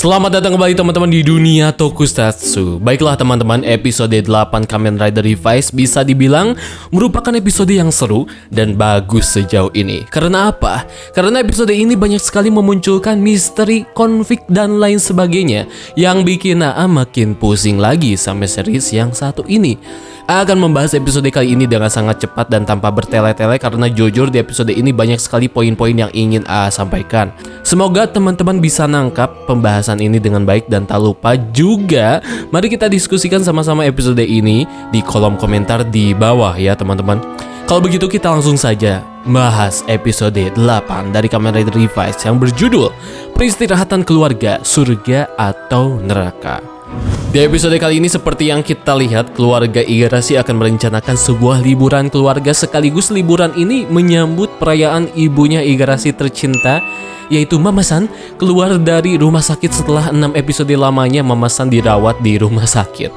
Selamat datang kembali teman-teman di dunia Tokusatsu. Baiklah teman-teman, episode 8 Kamen Rider Revised bisa dibilang merupakan episode yang seru dan bagus sejauh ini. Karena apa? Karena episode ini banyak sekali memunculkan misteri, konflik, dan lain sebagainya yang bikin Aa makin pusing lagi sampai series yang satu ini. Aa akan membahas episode kali ini dengan sangat cepat dan tanpa bertele-tele karena jujur di episode ini banyak sekali poin-poin yang ingin Aa sampaikan. Semoga teman-teman bisa nangkap pembahasan ini dengan baik dan tak lupa juga mari kita diskusikan sama-sama episode ini di kolom komentar di bawah ya teman-teman. Kalau begitu kita langsung saja bahas episode 8 dari Kamen Rider Revised yang berjudul Peristirahatan Keluarga, Surga atau Neraka. Di episode kali ini seperti yang kita lihat, keluarga Igarashi akan merencanakan sebuah liburan keluarga sekaligus liburan ini menyambut perayaan ibunya Igarashi tercinta, yaitu Mama-san keluar dari rumah sakit setelah 6 episode lamanya Mama-san dirawat di rumah sakit.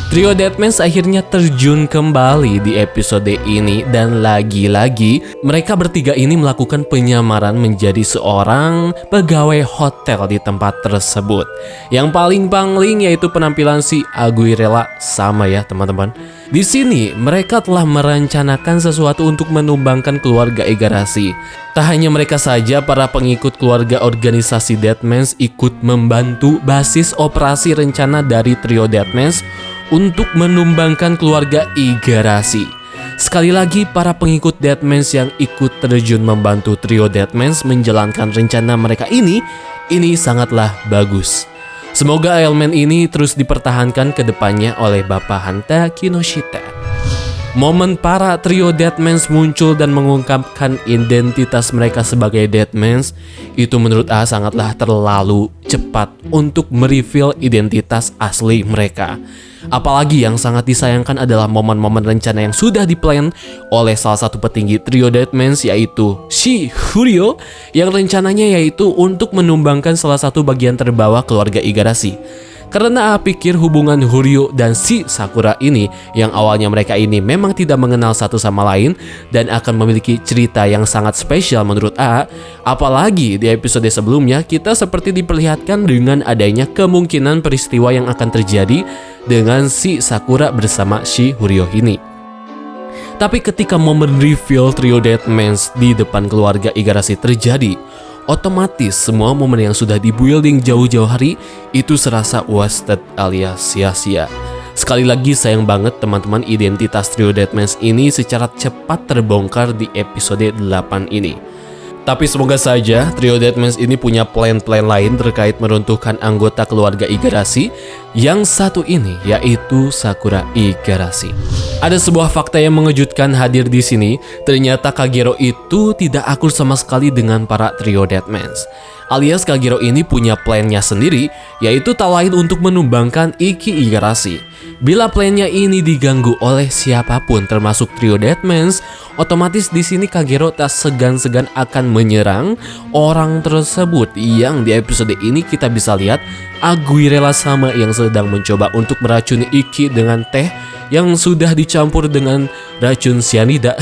Trio Deadmans akhirnya terjun kembali di episode ini dan lagi-lagi mereka bertiga ini melakukan penyamaran menjadi seorang pegawai hotel di tempat tersebut. Yang paling pangling yaitu penampilan si Aguirrela sama ya teman-teman. Di sini mereka telah merencanakan sesuatu untuk menumbangkan keluarga Igarashi. Tak hanya mereka saja, para pengikut keluarga organisasi Deadmans ikut membantu basis operasi rencana dari Trio Deadmans untuk menumbangkan keluarga Igarashi. Sekali lagi, para pengikut Deadmans yang ikut terjun membantu Trio Deadmans menjalankan rencana mereka ini sangatlah bagus. Semoga elemen ini terus dipertahankan ke depannya oleh Bapak Hanta Kinoshita. Momen para Trio Deadmans muncul dan mengungkapkan identitas mereka sebagai Deadmans itu menurut A sangatlah terlalu cepat untuk mereveal identitas asli mereka. Apalagi yang sangat disayangkan adalah momen-momen rencana yang sudah diplan oleh salah satu petinggi Trio Deadmans yaitu Shi Huryo, yang rencananya yaitu untuk menumbangkan salah satu bagian terbawah keluarga Igarashi. Karena A pikir hubungan Huryo dan si Sakura ini yang awalnya mereka ini memang tidak mengenal satu sama lain dan akan memiliki cerita yang sangat spesial menurut A. Apalagi di episode sebelumnya kita seperti diperlihatkan dengan adanya kemungkinan peristiwa yang akan terjadi dengan si Sakura bersama si Huryo ini. Tapi ketika momen reveal Trio Deadmans di depan keluarga Igarashi terjadi, otomatis semua momen yang sudah di-building jauh-jauh hari itu serasa wasted alias sia-sia. Sekali lagi sayang banget teman-teman, identitas Trio Deadmans ini secara cepat terbongkar di episode 8 ini. Tapi semoga saja Trio Deadmans ini punya plan-plan lain terkait meruntuhkan anggota keluarga Igarashi yang satu ini, yaitu Sakura Igarashi. Ada sebuah fakta yang mengejutkan hadir di sini. Ternyata Kagero itu tidak akur sama sekali dengan para Trio Deadmans. Alias Kagero ini punya plannya sendiri, yaitu tak lain untuk menumbangkan Iki Igarashi. Bila plannya ini diganggu oleh siapapun termasuk Trio Deadmans, otomatis di sini Kagero tak segan-segan akan menyerang orang tersebut. Yang di episode ini kita bisa lihat Aguirrela sama yang sedang mencoba untuk meracuni Iki dengan teh yang sudah dicampur dengan racun cyanida.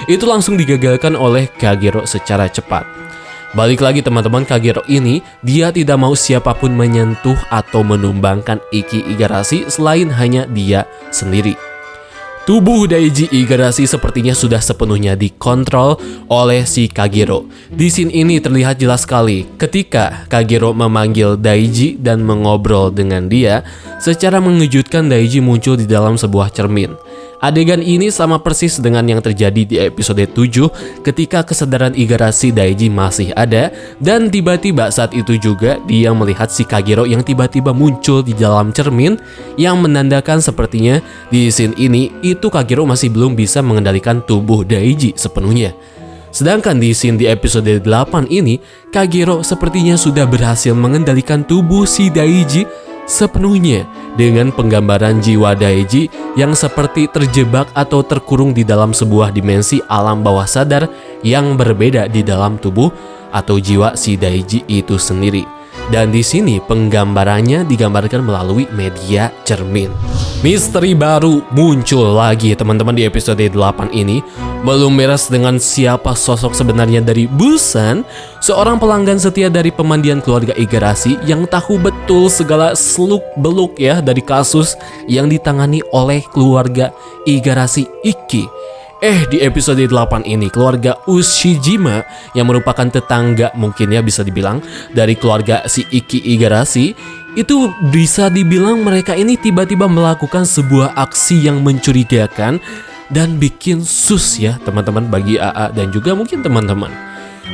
Itu langsung digagalkan oleh Kagero secara cepat. Balik lagi teman-teman, Kagero ini dia tidak mau siapapun menyentuh atau menumbangkan Iki Igarashi selain hanya dia sendiri. Tubuh Daiji Igarashi sepertinya sudah sepenuhnya dikontrol oleh si Kagero. Di scene ini terlihat jelas sekali ketika Kagero memanggil Daiji dan mengobrol dengan dia. Secara mengejutkan Daiji muncul di dalam sebuah cermin. Adegan ini sama persis dengan yang terjadi di episode 7 ketika kesadaran Igarashi Daiji masih ada dan tiba-tiba saat itu juga dia melihat si Kagero yang tiba-tiba muncul di dalam cermin yang menandakan sepertinya di scene ini itu Kagero masih belum bisa mengendalikan tubuh Daiji sepenuhnya. Sedangkan di scene di episode 8 ini Kagero sepertinya sudah berhasil mengendalikan tubuh si Daiji sepenuhnya dengan penggambaran jiwa Daiji yang seperti terjebak atau terkurung di dalam sebuah dimensi alam bawah sadar yang berbeda di dalam tubuh atau jiwa si Daiji itu sendiri. Dan di sini penggambarannya digambarkan melalui media cermin. Misteri baru muncul lagi teman-teman di episode 8 ini. Belum beres dengan siapa sosok sebenarnya dari Busan, seorang pelanggan setia dari pemandian keluarga Igarashi yang tahu betul segala seluk-beluk ya dari kasus yang ditangani oleh keluarga Igarashi Ikki. Di episode 8 ini keluarga Ushijima yang merupakan tetangga mungkin ya bisa dibilang dari keluarga si Ikki Igarashi, itu bisa dibilang mereka ini tiba-tiba melakukan sebuah aksi yang mencurigakan dan bikin sus ya teman-teman bagi AA dan juga mungkin teman-teman.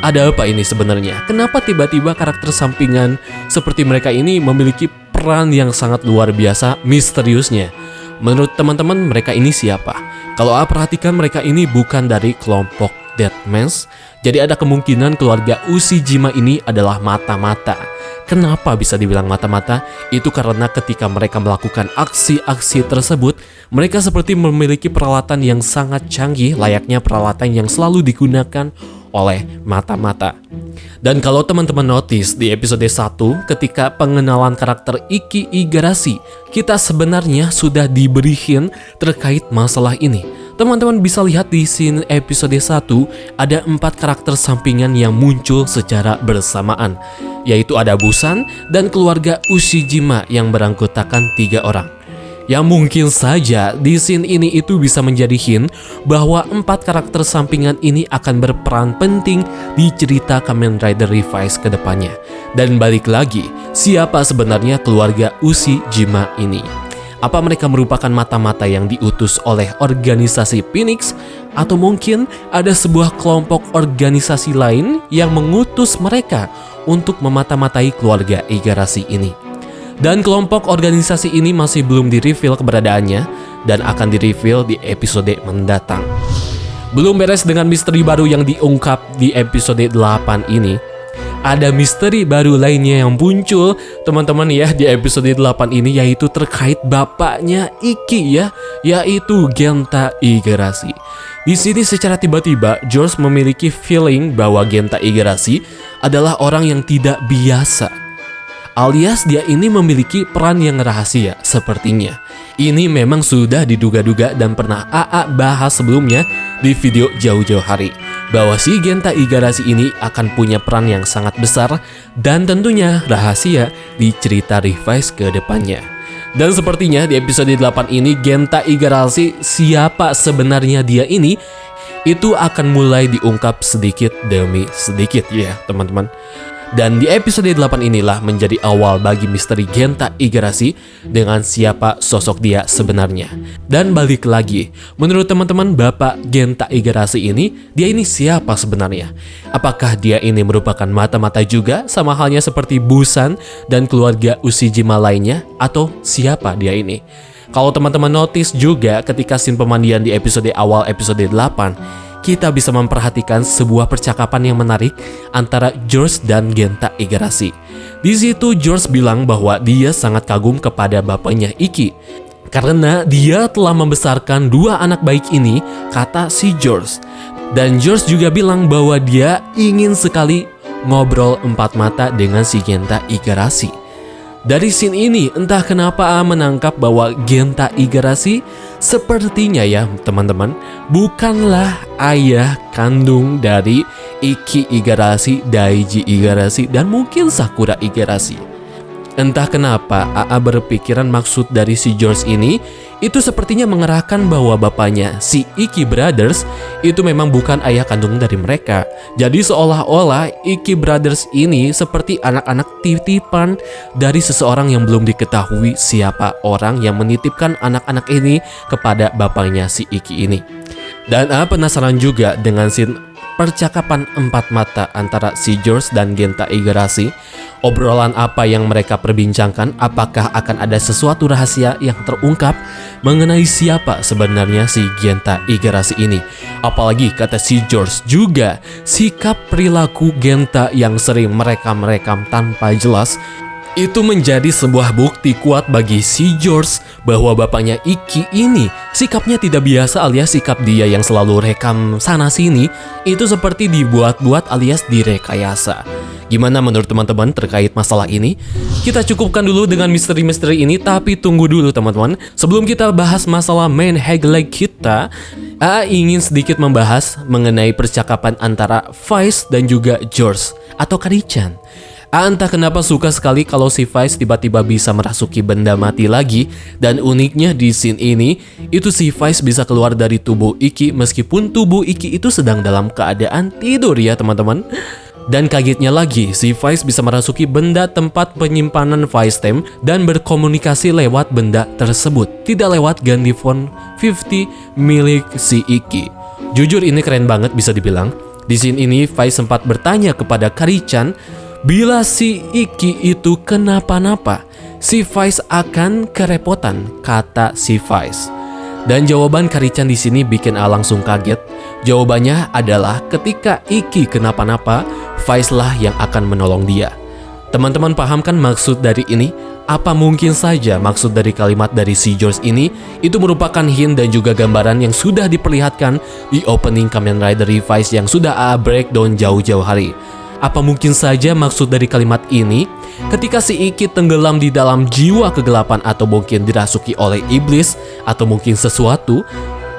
Ada apa ini sebenarnya? Kenapa tiba-tiba karakter sampingan seperti mereka ini memiliki peran yang sangat luar biasa misteriusnya? Menurut teman-teman mereka ini siapa? Kalau perhatikan mereka ini bukan dari kelompok Deadmans, jadi ada kemungkinan keluarga Ushijima ini adalah mata-mata. Kenapa bisa dibilang mata-mata? Itu karena ketika mereka melakukan aksi-aksi tersebut, mereka seperti memiliki peralatan yang sangat canggih, layaknya peralatan yang selalu digunakan oleh mata-mata. Dan kalau teman-teman notice di episode 1 ketika pengenalan karakter Ikki Igarashi, kita sebenarnya sudah diberikan terkait masalah ini. Teman-teman bisa lihat di scene episode 1 ada 4 karakter sampingan yang muncul secara bersamaan, yaitu ada Busan dan keluarga Ushijima yang beranggotakan 3 orang. Yang mungkin saja di scene ini itu bisa menjadi hint bahwa 4 karakter sampingan ini akan berperan penting di cerita Kamen Rider Revice ke depannya. Dan balik lagi, siapa sebenarnya keluarga Ushijima ini? Apa mereka merupakan mata-mata yang diutus oleh organisasi Phoenix? Atau mungkin ada sebuah kelompok organisasi lain yang mengutus mereka untuk memata-matai keluarga Igarashi ini? Dan kelompok organisasi ini masih belum di-reveal keberadaannya dan akan di-reveal di episode mendatang. Belum beres dengan misteri baru yang diungkap di episode 8 ini. Ada misteri baru lainnya yang muncul teman-teman ya di episode 8 ini, yaitu terkait bapaknya Ikki ya, yaitu Genta Igarashi. Di sini secara tiba-tiba George memiliki feeling bahwa Genta Igarashi adalah orang yang tidak biasa. Alias dia ini memiliki peran yang rahasia sepertinya. Ini memang sudah diduga-duga dan pernah AA bahas sebelumnya di video jauh-jauh hari, bahwa si Genta Igarashi ini akan punya peran yang sangat besar dan tentunya rahasia di cerita Revice ke depannya. Dan sepertinya di episode 8 ini Genta Igarashi, siapa sebenarnya dia ini, itu akan mulai diungkap sedikit demi sedikit ya teman-teman. Dan di episode 8 inilah menjadi awal bagi misteri Genta Igarashi dengan siapa sosok dia sebenarnya. Dan balik lagi, menurut teman-teman bapak Genta Igarashi ini, dia ini siapa sebenarnya? Apakah dia ini merupakan mata-mata juga sama halnya seperti Busan dan keluarga Ushijima lainnya? Atau siapa dia ini? Kalau teman-teman notice juga ketika scene pemandian di episode awal episode 8, kita bisa memperhatikan sebuah percakapan yang menarik antara George dan Genta Igarashi. Di situ George bilang bahwa dia sangat kagum kepada bapaknya Ikki karena dia telah membesarkan 2 anak baik ini, kata si George. Dan George juga bilang bahwa dia ingin sekali ngobrol 4 mata dengan si Genta Igarashi. Dari scene ini entah kenapa menangkap bahwa Genta Igarashi sepertinya ya teman-teman bukanlah ayah kandung dari Ikki Igarashi, Daiji Igarashi, dan mungkin Sakura Igarashi. Entah kenapa AA berpikiran maksud dari si George ini itu sepertinya mengerahkan bahwa bapaknya si Ikki Brothers itu memang bukan ayah kandung dari mereka. Jadi seolah-olah Ikki Brothers ini seperti anak-anak titipan dari seseorang yang belum diketahui siapa orang yang menitipkan anak-anak ini kepada bapaknya si Ikki ini. Dan penasaran juga dengan scene percakapan 4 mata antara si George dan Genta Igarashi. Obrolan apa yang mereka perbincangkan? Apakah akan ada sesuatu rahasia yang terungkap mengenai siapa sebenarnya si Genta Igarashi ini? Apalagi kata si George juga, sikap perilaku Genta yang sering merekam-rekam tanpa jelas itu menjadi sebuah bukti kuat bagi si George bahwa bapaknya Ikki ini sikapnya tidak biasa, alias sikap dia yang selalu rekam sana sini itu seperti dibuat-buat alias direkayasa. Gimana menurut teman-teman terkait masalah ini? Kita cukupkan dulu dengan misteri-misteri ini, tapi tunggu dulu teman-teman. Sebelum kita bahas masalah main highlight kita, AA ingin sedikit membahas mengenai percakapan antara Vice dan juga George atau Kari-chan. Entah kenapa suka sekali kalau si Vice tiba-tiba bisa merasuki benda mati lagi. Dan uniknya di scene ini, itu si Vice bisa keluar dari tubuh Ikki meskipun tubuh Ikki itu sedang dalam keadaan tidur ya teman-teman. Dan kagetnya lagi, si Vice bisa merasuki benda tempat penyimpanan Vice-Tem dan berkomunikasi lewat benda tersebut, tidak lewat Gandiphone 50 milik si Ikki. Jujur ini keren banget bisa dibilang. Di scene ini Vice sempat bertanya kepada Kari-chan, bila si Ikki itu kenapa-napa, si Vice akan kerepotan, kata si Vice. Dan jawaban Kari-chan di sini bikin A langsung kaget. Jawabannya adalah ketika Ikki kenapa-napa, Vice lah yang akan menolong dia. Teman-teman paham kan maksud dari ini? Apa mungkin saja maksud dari kalimat dari si George ini itu merupakan hint dan juga gambaran yang sudah diperlihatkan di opening Kamen Rider Revised yang sudah A breakdown jauh-jauh hari. Apa mungkin saja maksud dari kalimat ini? Ketika si Ikki tenggelam di dalam jiwa kegelapan atau mungkin dirasuki oleh iblis atau mungkin sesuatu,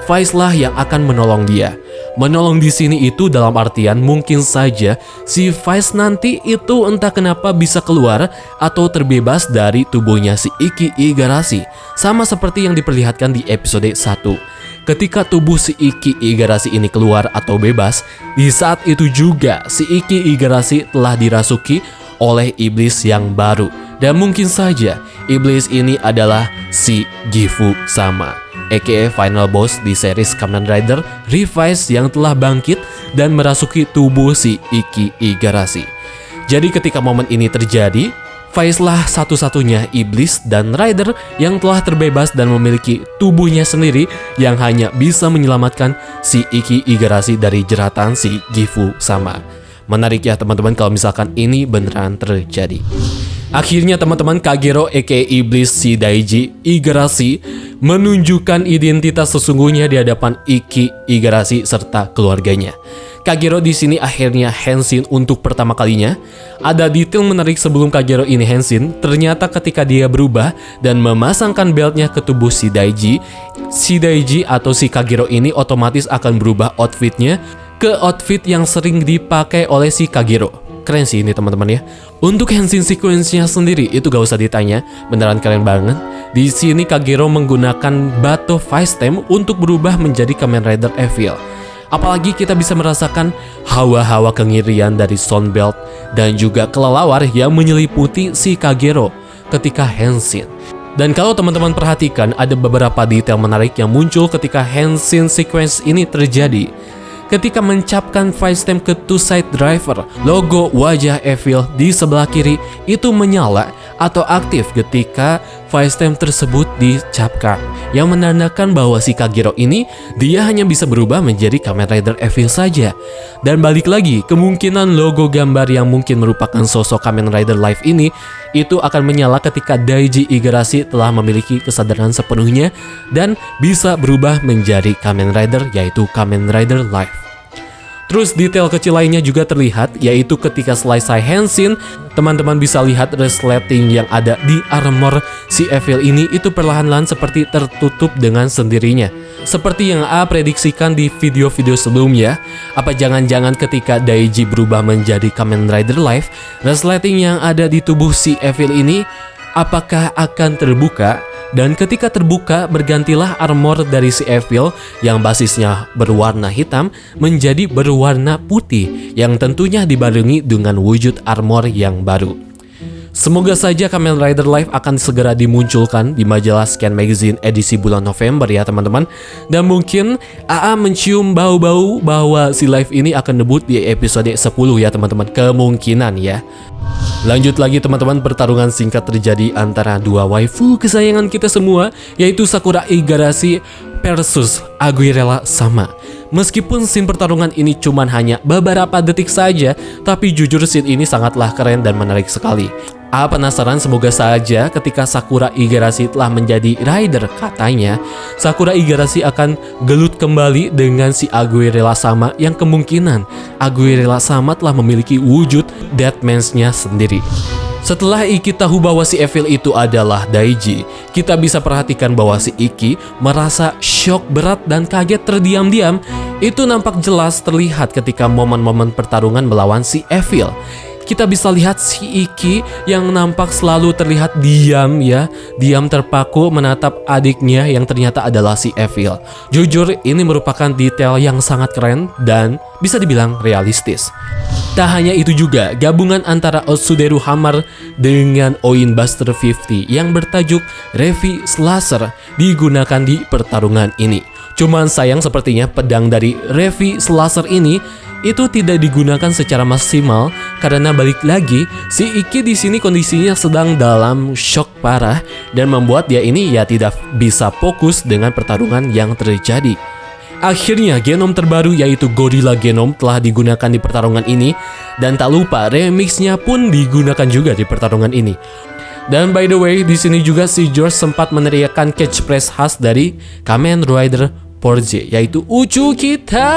Vice lah yang akan menolong dia. Menolong di sini itu dalam artian mungkin saja si Vice nanti itu entah kenapa bisa keluar atau terbebas dari tubuhnya si Ikki Igarashi, sama seperti yang diperlihatkan di episode 1. Ketika tubuh si Ikki Igarashi ini keluar atau bebas, di saat itu juga si Ikki Igarashi telah dirasuki oleh iblis yang baru. Dan mungkin saja iblis ini adalah si Gifu Sama, aka final boss di series Kamen Rider Revised yang telah bangkit dan merasuki tubuh si Ikki Igarashi. Jadi ketika momen ini terjadi, Vice lah satu-satunya iblis dan rider yang telah terbebas dan memiliki tubuhnya sendiri yang hanya bisa menyelamatkan si Ikki Igarashi dari jeratan si Gifu Sama. Menarik ya teman-teman kalau misalkan ini beneran terjadi. Akhirnya teman-teman, Kagero aka iblis si Daiji Igarashi menunjukkan identitas sesungguhnya di hadapan Ikki Igarashi serta keluarganya. Kagero di sini akhirnya henshin untuk pertama kalinya. Ada detail menarik sebelum Kagero ini henshin. Ternyata ketika dia berubah dan memasangkan beltnya ke tubuh si Daiji atau si Kagero ini otomatis akan berubah outfitnya ke outfit yang sering dipakai oleh si Kagero. Keren sih ini teman-teman ya. Untuk henshin sequence-nya sendiri itu gak usah ditanya, beneran keren banget. Di sini Kagero menggunakan Bato Vice-Tem untuk berubah menjadi Kamen Rider Evil. Apalagi kita bisa merasakan hawa-hawa kengirian dari Sound Belt dan juga kelelawar yang menyeliputi si Kagero ketika henshin. Dan kalau teman-teman perhatikan, ada beberapa detail menarik yang muncul ketika henshin sequence ini terjadi. Ketika mencapkan Vice-Tem ke two side driver, logo wajah Evil di sebelah kiri itu menyala atau aktif ketika Vice-Tem tersebut dicapkan, yang menandakan bahwa si Kagero ini dia hanya bisa berubah menjadi Kamen Rider Evil saja. Dan balik lagi, kemungkinan logo gambar yang mungkin merupakan sosok Kamen Rider Live ini itu akan menyala ketika Daiji Igarashi telah memiliki kesadaran sepenuhnya dan bisa berubah menjadi Kamen Rider, yaitu Kamen Rider Live. Terus detail kecil lainnya juga terlihat, yaitu ketika selesai henshin, teman-teman bisa lihat resleting yang ada di armor si Evil ini itu perlahan-lahan seperti tertutup dengan sendirinya. Seperti yang A prediksikan di video-video sebelumnya, apa jangan-jangan ketika Daiji berubah menjadi Kamen Rider Live, resleting yang ada di tubuh si Evil ini apakah akan terbuka? Dan ketika terbuka, bergantilah armor dari si Evil yang basisnya berwarna hitam menjadi berwarna putih, yang tentunya dibarengi dengan wujud armor yang baru. Semoga saja Kamen Rider Live akan segera dimunculkan di majalah Scan Magazine edisi bulan November ya teman-teman. Dan mungkin AA mencium bau-bau bahwa si Live ini akan debut di episode 10 ya teman-teman, kemungkinan ya. Lanjut lagi teman-teman, pertarungan singkat terjadi antara dua waifu kesayangan kita semua, yaitu Sakura Igarashi versus Aguirrela Sama. Meskipun scene pertarungan ini cuman hanya beberapa detik saja, tapi jujur scene ini sangatlah keren dan menarik sekali. Penasaran? Semoga saja ketika Sakura Igarashi telah menjadi rider, katanya Sakura Igarashi akan gelut kembali dengan si Aguirre sama, yang kemungkinan Aguirre sama telah memiliki wujud Deadman-nya sendiri. Setelah Ikki tahu bahwa si Evil itu adalah Daiji, kita bisa perhatikan bahwa si Ikki merasa shock berat dan kaget terdiam-diam. Itu nampak jelas terlihat ketika momen-momen pertarungan melawan si Evil. Kita bisa lihat si Ikki yang nampak selalu terlihat diam terpaku menatap adiknya yang ternyata adalah si Evil. Jujur, ini merupakan detail yang sangat keren dan bisa dibilang realistis. Tak hanya itu juga, gabungan antara Otsuderu Hammer dengan Oin Buster 50 yang bertajuk Revi Slasher digunakan di pertarungan ini. Cuman sayang sepertinya pedang dari Revi Slasher ini itu tidak digunakan secara maksimal karena balik lagi si Ikki di sini kondisinya sedang dalam shock parah dan membuat dia ini tidak bisa fokus dengan pertarungan yang terjadi. Akhirnya genom terbaru yaitu Gorilla Genom telah digunakan di pertarungan ini, dan tak lupa remixnya pun digunakan juga di pertarungan ini. Dan by the way, di sini juga si George sempat meneriakkan catchphrase khas dari Kamen Rider Porge, yaitu Uchu kita.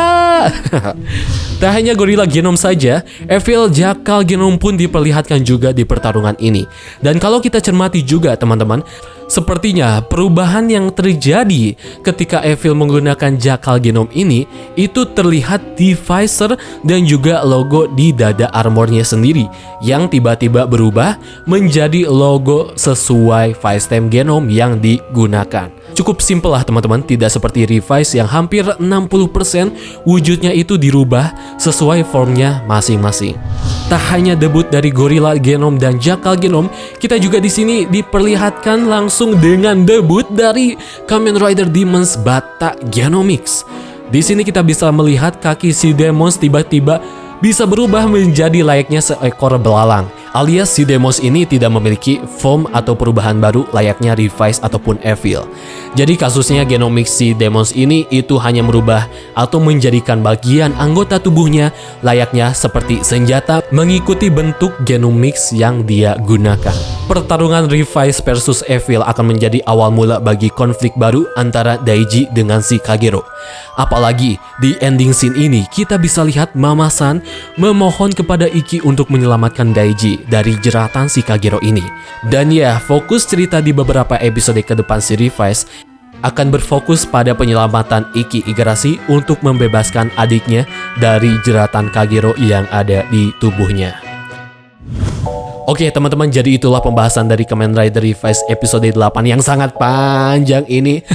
Tak hanya Gorilla Genom saja, Evil Jackal Genom pun diperlihatkan juga di pertarungan ini. Dan kalau kita cermati juga teman-teman, sepertinya perubahan yang terjadi ketika Evil menggunakan Jackal Genom ini itu terlihat di visor dan juga logo di dada armornya sendiri yang tiba-tiba berubah menjadi logo sesuai Vice-Time Genom yang digunakan. Cukup simpel lah teman-teman, tidak seperti Revice yang hampir 60% wujudnya itu dirubah sesuai formnya masing-masing. Tak hanya debut dari Gorilla Genom dan Jackal Genom, kita juga di sini diperlihatkan langsung dengan debut dari Kamen Rider Demons Bata Genomix. Di sini kita bisa melihat kaki si Demons tiba-tiba bisa berubah menjadi layaknya seekor belalang, alias si Demos ini tidak memiliki form atau perubahan baru layaknya Revice ataupun Evil. Jadi kasusnya Genomix si Demons ini itu hanya merubah atau menjadikan bagian anggota tubuhnya layaknya seperti senjata mengikuti bentuk Genomix yang dia gunakan. Pertarungan Revice versus Evil akan menjadi awal mula bagi konflik baru antara Daiji dengan si Kagero. Apalagi di ending scene ini kita bisa lihat Mama San memohon kepada Ikki untuk menyelamatkan Daiji dari jeratan si Kagero ini. Dan ya, fokus cerita di beberapa episode ke depan si Revice akan berfokus pada penyelamatan Ikki Igarashi untuk membebaskan adiknya dari jeratan Kagero yang ada di tubuhnya. Oke teman-teman, jadi itulah pembahasan dari Kamen Rider Revice episode 8 yang sangat panjang ini.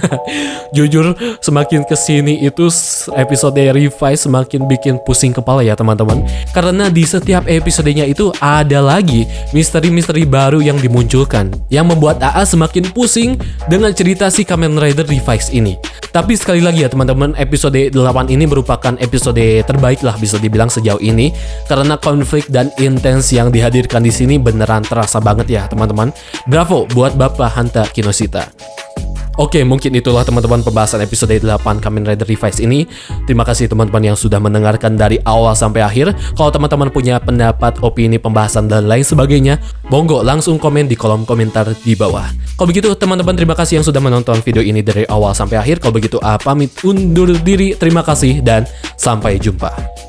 Jujur semakin kesini itu episode Revice semakin bikin pusing kepala ya teman-teman. Karena di setiap episodenya itu ada lagi misteri-misteri baru yang dimunculkan, yang membuat AA semakin pusing dengan cerita si Kamen Rider Revice ini. Tapi sekali lagi ya teman-teman, episode 8 ini merupakan episode terbaik lah bisa dibilang sejauh ini, karena konflik dan intens yang dihadirkan di sini beneran terasa banget ya teman-teman. Bravo buat Bapak Hanta Kinoshita. Oke, mungkin itulah teman-teman pembahasan episode 8 Kamen Rider Revice ini. Terima kasih teman-teman yang sudah mendengarkan dari awal sampai akhir. Kalau teman-teman punya pendapat, opini, pembahasan, dan lain sebagainya, monggo langsung komen di kolom komentar di bawah. Kalau begitu teman-teman, terima kasih yang sudah menonton video ini dari awal sampai akhir. Kalau begitu, pamit undur diri. Terima kasih dan sampai jumpa.